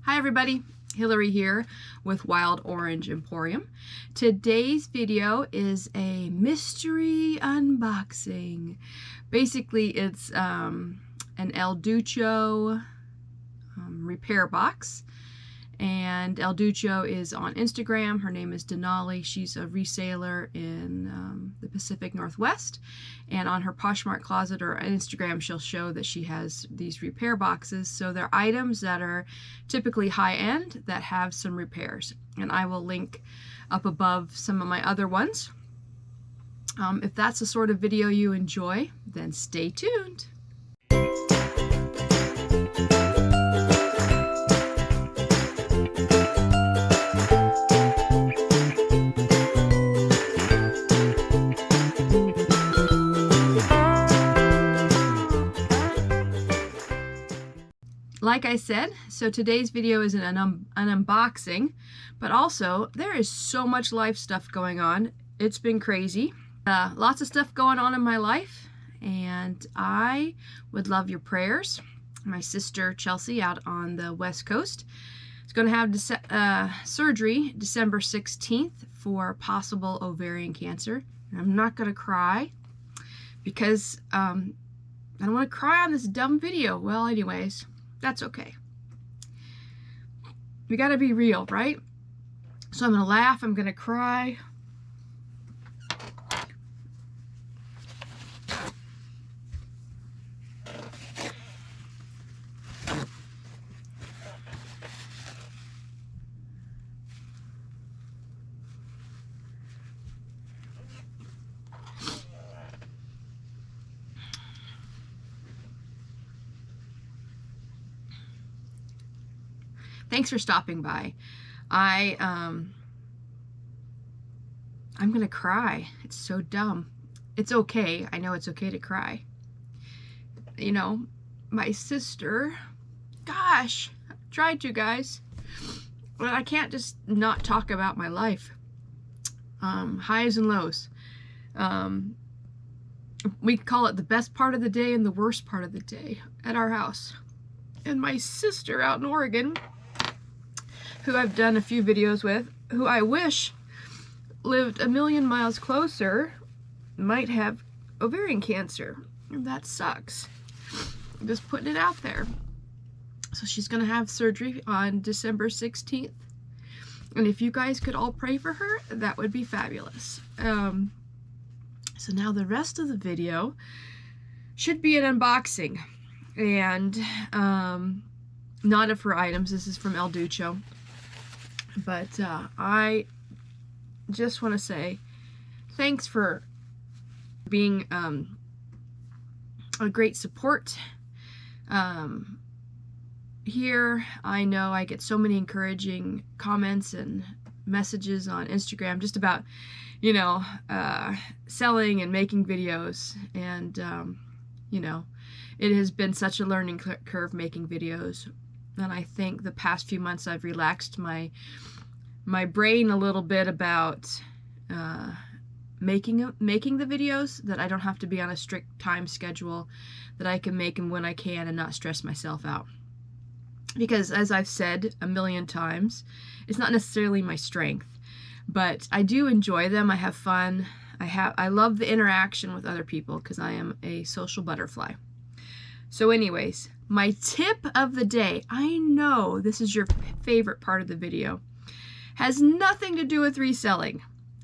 Hi everybody, Hillary here with Wild Orange Emporium. Today's video is a mystery unboxing. Basically it's an elducho repair box, and elducho is on Instagram. Her name is Denali. She's a reseller in the Pacific Northwest, and on her Poshmark closet or Instagram she'll show that she has these repair boxes. So they're items that are typically high-end that have some repairs, and I will link up above some of my other ones. If that's the sort of video you enjoy, then stay tuned. Like I said, so today's video is an unboxing, but also there is so much life stuff going on. It's been crazy. Lots of stuff going on in my life, and I would love your prayers. My sister Chelsea out on the West Coast is going to have surgery December 16th for possible ovarian cancer. And I'm not going to cry because I don't want to cry on this dumb video. Well, anyways, that's okay. We got to be real, right? So I'm going to laugh, I'm going to cry. Thanks for stopping by. I'm gonna cry. It's so dumb. It's okay. I know it's okay to cry. You know, my sister, gosh, I tried to, guys. But I can't just not talk about my life. Highs and lows. We call it the best part of the day and the worst part of the day at our house. And my sister out in Oregon, who I've done a few videos with, who I wish lived a million miles closer, might have ovarian cancer. And that sucks. I'm just putting it out there. So she's going to have surgery on December 16th. And if you guys could all pray for her, that would be fabulous. So now the rest of the video should be an unboxing. And not of her items. This is from elducho. But I just want to say thanks for being a great support here. I know I get so many encouraging comments and messages on Instagram just about, you know, selling and making videos. And, you know, it has been such a learning curve making videos. And I think the past few months I've relaxed my brain a little bit about making the videos, that I don't have to be on a strict time schedule, that I can make them when I can and not stress myself out. Because as I've said a million times, it's not necessarily my strength, but I do enjoy them. I have fun. I love the interaction with other people because I am a social butterfly. So anyways, my tip of the day, I know this is your favorite part of the video, has nothing to do with reselling.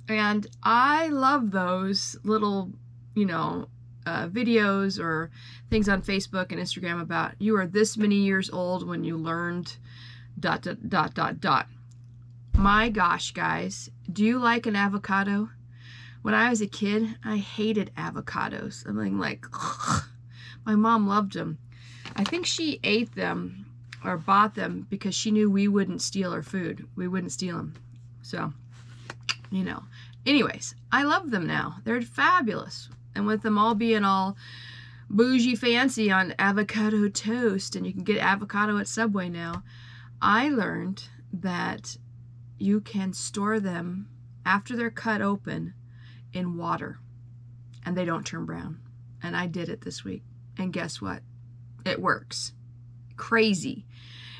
And I love those little, you know, videos or things on Facebook and Instagram about you are this many years old when you learned ... My gosh, guys, do you like an avocado? When I was a kid, I hated avocados. I'm like, ugh. My mom loved them. I think she ate them or bought them because she knew we wouldn't steal her food. We wouldn't steal them. So, you know. Anyways, I love them now. They're fabulous. And with them all being all bougie fancy on avocado toast, and you can get avocado at Subway now, I learned that you can store them after they're cut open in water and they don't turn brown. And I did it this week. And guess what? It works. Crazy.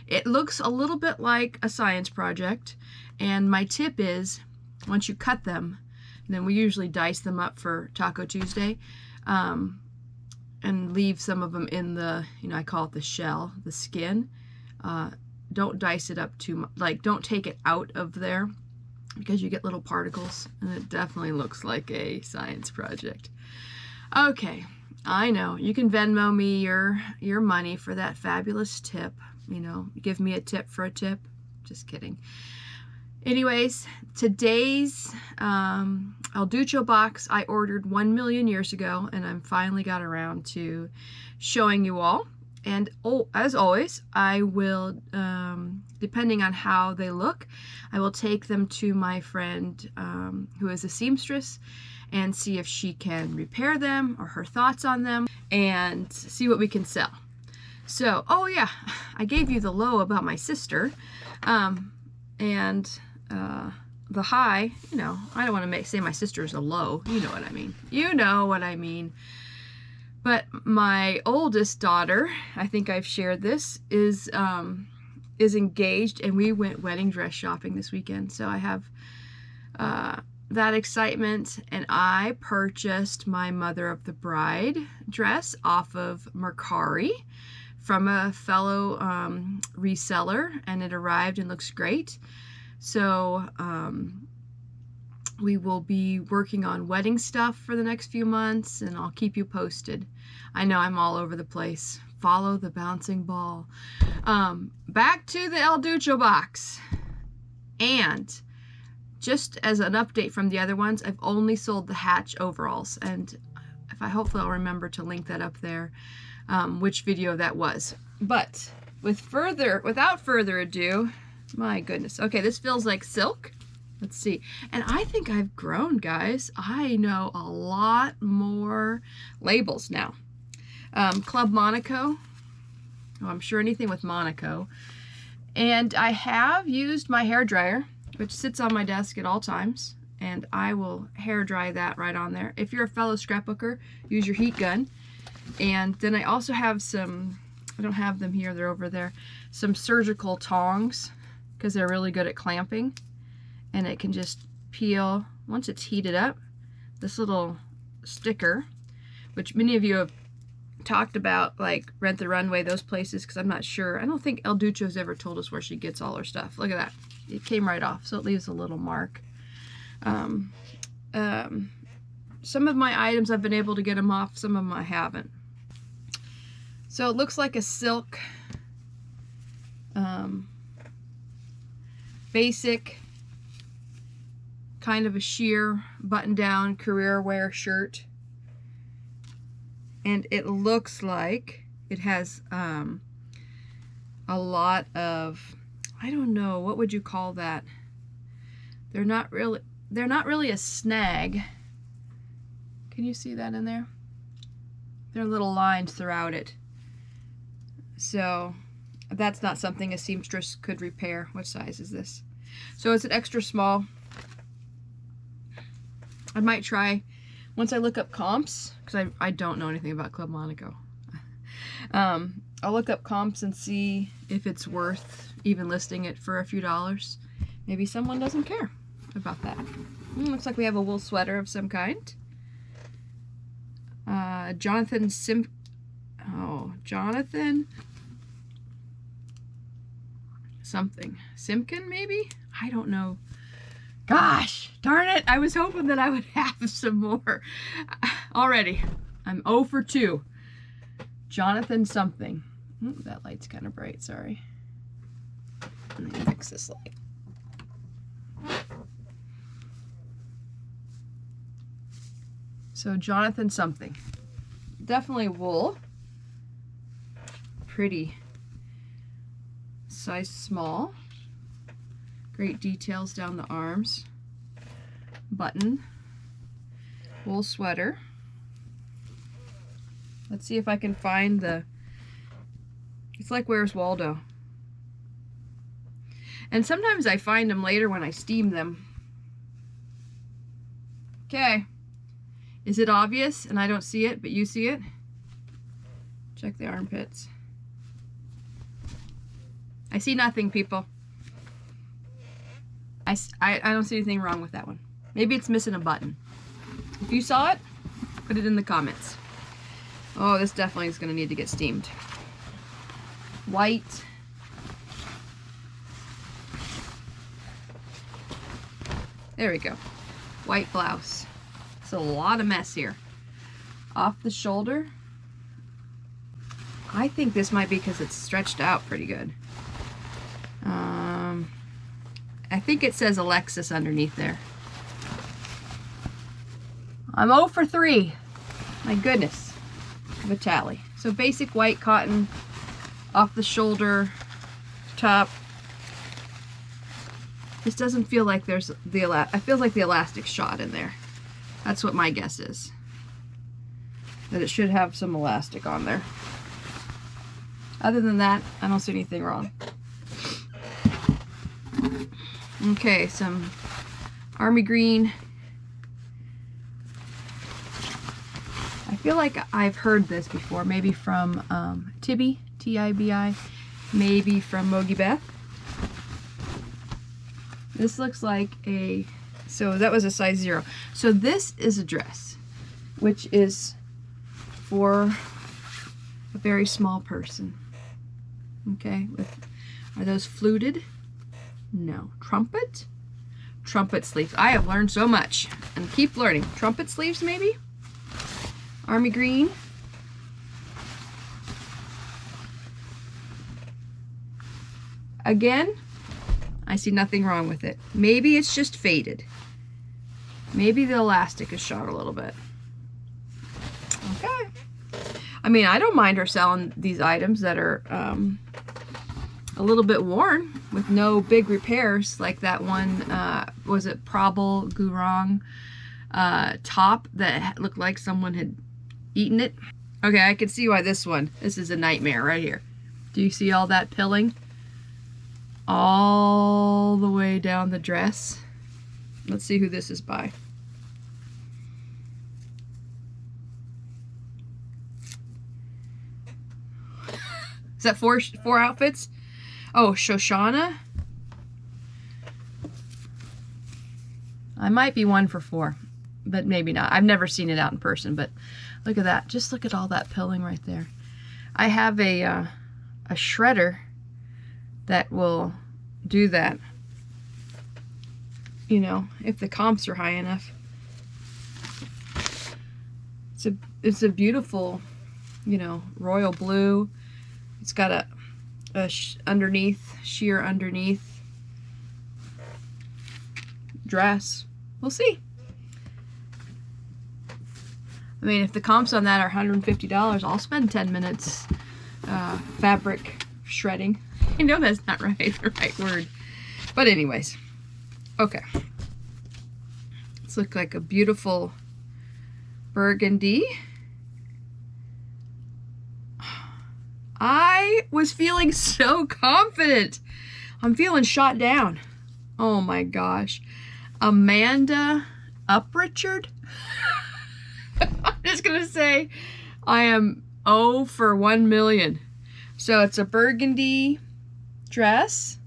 It looks a little bit like a science project, and my tip is, once you cut them, then we usually dice them up for Taco Tuesday, and leave some of them in the, I call it the shell, the skin. Don't dice it up too much, like don't take it out of there, because you get little particles, and it definitely looks like a science project. Okay, I know, you can Venmo me your money for that fabulous tip. Give me a tip for a tip. Just kidding. Anyways, today's elducho box I ordered 1 million years ago, and I'm finally got around to showing you all. And as always, I will, depending on how they look, I will take them to my friend who is a seamstress and see if she can repair them or her thoughts on them and see what we can sell. So, oh yeah, I gave you the low about my sister, and the high, I don't want to say my sister's a low, you know what I mean. You know what I mean. But my oldest daughter, I think I've shared this, is engaged, and we went wedding dress shopping this weekend. So I have that excitement, and I purchased my Mother of the Bride dress off of Mercari from a fellow reseller, and it arrived and looks great. So we will be working on wedding stuff for the next few months, and I'll keep you posted. I know I'm all over the place. Follow the bouncing ball. Back to the elducho box. And just as an update from the other ones, I've only sold the hatch overalls, and hopefully I'll remember to link that up there, which video that was. But without further ado, my goodness. Okay, this feels like silk. Let's see. And I think I've grown, guys. I know a lot more labels now. Club Monaco. Oh, I'm sure anything with Monaco. And I have used my hair dryer, which sits on my desk at all times, and I will hair dry that right on there. If you're a fellow scrapbooker, use your heat gun. And then I also have some, I don't have them here, they're over there, some surgical tongs, because they're really good at clamping. And it can just peel, once it's heated up, this little sticker, which many of you have talked about, like Rent the Runway, those places, because I'm not sure. I don't think Elducho's ever told us where she gets all her stuff. Look at that. It came right off, so it leaves a little mark. Some of my items I've been able to get them off, some of them I haven't. So it looks like a silk, basic, kind of a sheer button-down career wear shirt. And it looks like it has a lot of, I don't know, what would you call that? They're not really a snag. Can you see that in there? There are little lines throughout it. So that's not something a seamstress could repair. What size is this? So it's an extra small. I might try, once I look up comps, because I don't know anything about Club Monaco. I'll look up comps and see if it's worth even listing it for a few dollars. Maybe someone doesn't care about that. Looks like we have a wool sweater of some kind. Jonathan something. Simkin, maybe? I don't know. Gosh, darn it. I was hoping that I would have some more. Already, I'm 0 for 2. Jonathan something. Ooh, that light's kind of bright, sorry. Let me fix this light. So Jonathan something. Definitely wool. Pretty. Size small. Great details down the arms. Button. Wool sweater. Let's see if I can find the... It's like Where's Waldo. And sometimes I find them later when I steam them. Okay. Is it obvious and I don't see it, but you see it? Check the armpits. I see nothing, people. I don't see anything wrong with that one. Maybe it's missing a button. If you saw it, put it in the comments. Oh, this definitely is going to need to get steamed. White. There we go. White blouse. It's a lot of mess here. Off the shoulder. I think this might be because it's stretched out pretty good. I think it says Alexis underneath there. I'm 0 for 3. My goodness. Of a tally. So basic white cotton, off the shoulder, top. This doesn't feel like there's the it feels like the elastic shot in there. That's what my guess is. That it should have some elastic on there. Other than that, I don't see anything wrong. Okay, some army green. I feel like I've heard this before, maybe from Tibby, T-I-B-I, maybe from Mogi Beth. This looks like a, so that was a size 0. So this is a dress, which is for a very small person. Okay, are those fluted? No. Trumpet? Trumpet sleeves. I have learned so much and keep learning. Trumpet sleeves maybe? Army green. Again, I see nothing wrong with it. Maybe it's just faded. Maybe the elastic is shot a little bit. Okay. I mean, I don't mind her selling these items that are a little bit worn with no big repairs, like that one, was it Prabal Gurung top that looked like someone had eaten it. Okay, I can see why this is a nightmare right here. Do you see all that pilling? All the way down the dress. Let's see who this is by. Is that four outfits? Oh, Shoshana. I might be 1 for 4, but maybe not. I've never seen it out in person, but look at that. Just look at all that pilling right there. I have a shredder that will do that, you know, if the comps are high enough. It's a beautiful, you know, royal blue. It's got a sheer underneath dress. We'll see. I mean, if the comps on that are $150, I'll spend 10 minutes fabric shredding. I know that's not right, the right word. But anyways, okay. This looks like a beautiful burgundy. I was feeling so confident. I'm feeling shot down. Oh my gosh. Amanda Uprichard. I'm just going to say I am 0 for 1 million. So it's a burgundy dress.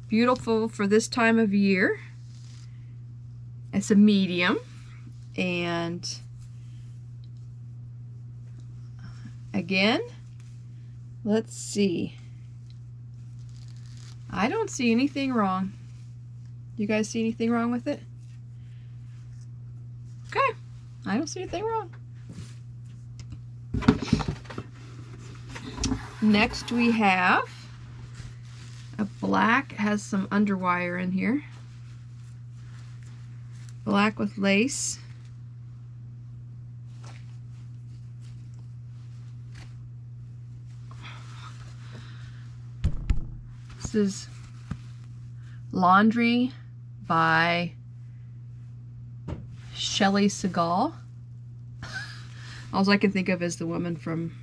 Beautiful for this time of year. It's a medium. And again, let's see. I don't see anything wrong. You guys see anything wrong with it? Okay. I don't see anything wrong. Next we have a black, has some underwire in here. Black with lace. This is Laundry by Shelley Segal. All I can think of is the woman from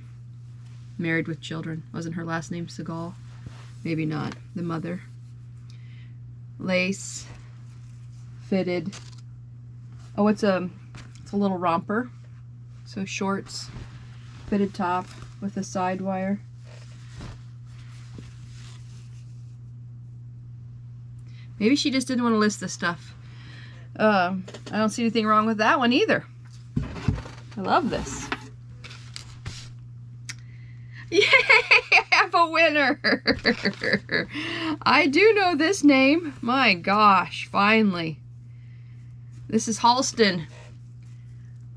Married with Children. Wasn't her last name Segal? Maybe not. The mother. Lace. Fitted. Oh, it's a little romper. So shorts. Fitted top with a side wire. Maybe she just didn't want to list the stuff. I don't see anything wrong with that one either. I love this. Yay! I have a winner! I do know this name. My gosh, finally. This is Halston.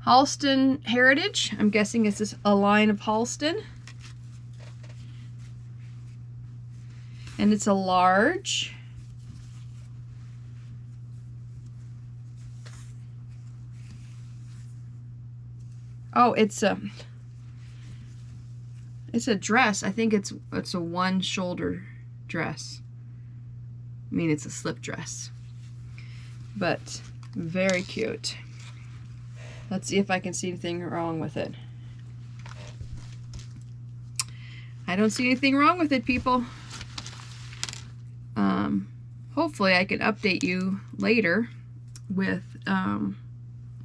Halston Heritage. I'm guessing it's just a line of Halston. And it's a large. Oh, it's a dress. I think it's a one shoulder dress. I mean, it's a slip dress. But very cute. Let's see if I can see anything wrong with it. I don't see anything wrong with it, people. Hopefully I can update you later with when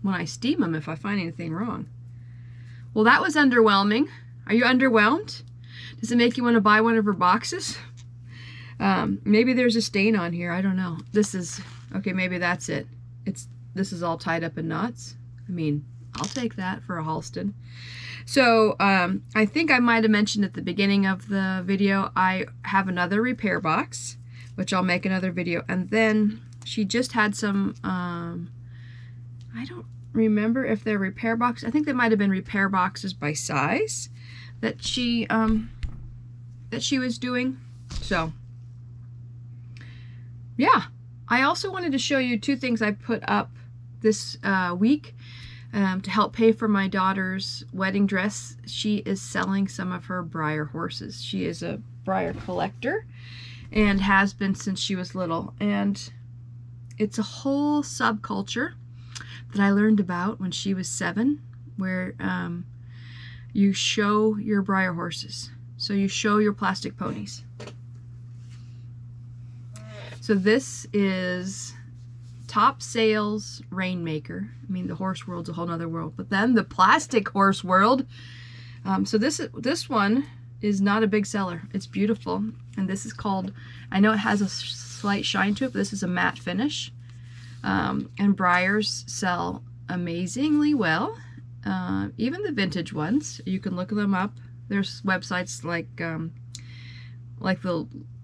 I steam them if I find anything wrong. Well, that was underwhelming. Are you underwhelmed? Does it make you want to buy one of her boxes? Maybe there's a stain on here. I don't know. This is, okay, maybe that's it. This is all tied up in knots. I mean, I'll take that for a Halston. So, I think I might have mentioned at the beginning of the video, I have another repair box, which I'll make another video. And then she just had some, I don't remember if they're repair boxes. I think they might have been repair boxes by size that she was doing. So, yeah. I also wanted to show you two things I put up this week to help pay for my daughter's wedding dress. She is selling some of her Breyer horses. She is a Breyer collector and has been since she was little. And it's a whole subculture that I learned about when she was 7, where you show your Breyer horses. So you show your plastic ponies. So this is top sales rainmaker. I mean, the horse world's a whole nother world, but then the plastic horse world. So this one is not a big seller. It's beautiful, and this is called, I know it has a slight shine to it, but this is a matte finish. And Breyers sell amazingly well. Even the vintage ones, you can look them up. There's websites like the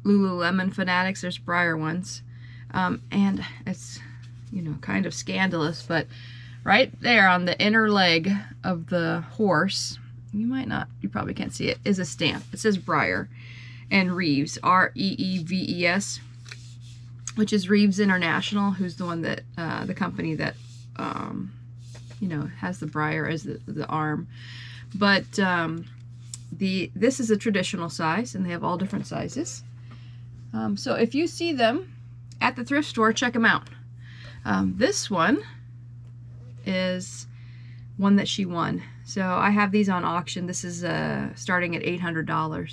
Lululemon Fanatics. There's Breyer ones, and it's, you know, kind of scandalous, but right there on the inner leg of the horse, you probably can't see it, is a stamp. It says Breyer and Reeves, R-E-E-V-E-S, which is Reeves International, who's the one that, the company that, you know, has the Breyer as the arm. But this is a traditional size, and they have all different sizes. So if you see them at the thrift store, check them out. This one is one that she won. So I have these on auction. This is starting at $800.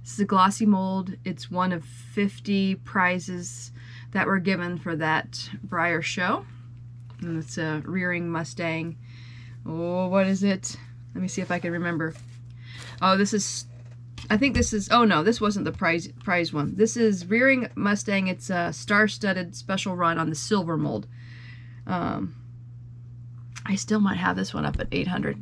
This is a glossy mold. It's one of 50 prizes that were given for that Breyer show. And it's a rearing Mustang. Oh, what is it? Let me see if I can remember. Oh, this is, I think this is, oh no, this wasn't the prize one. This is rearing Mustang. It's a star-studded special run on the silver mold. I still might have this one up at 800.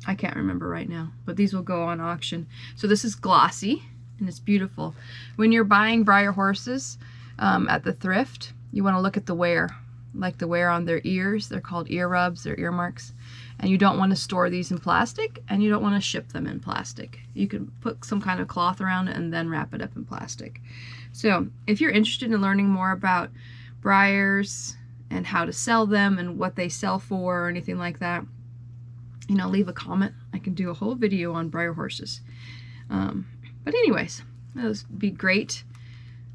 I can't remember right now, but these will go on auction. So this is glossy, and it's beautiful. When you're buying Breyer horses at the thrift, you want to look at the wear, like the wear on their ears. They're called ear rubs, they're ear marks. And you don't want to store these in plastic, and you don't want to ship them in plastic. You can put some kind of cloth around it and then wrap it up in plastic. So if you're interested in learning more about Breyers and how to sell them and what they sell for or anything like that, you know, leave a comment. I can do a whole video on Breyer horses. But anyways, those would be great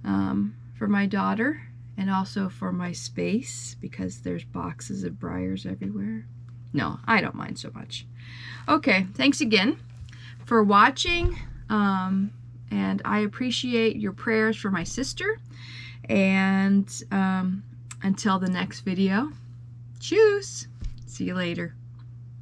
for my daughter and also for my space, because there's boxes of Breyers everywhere. No, I don't mind so much. Okay, thanks again for watching, and I appreciate your prayers for my sister, and until the next video, tschüss, see you later.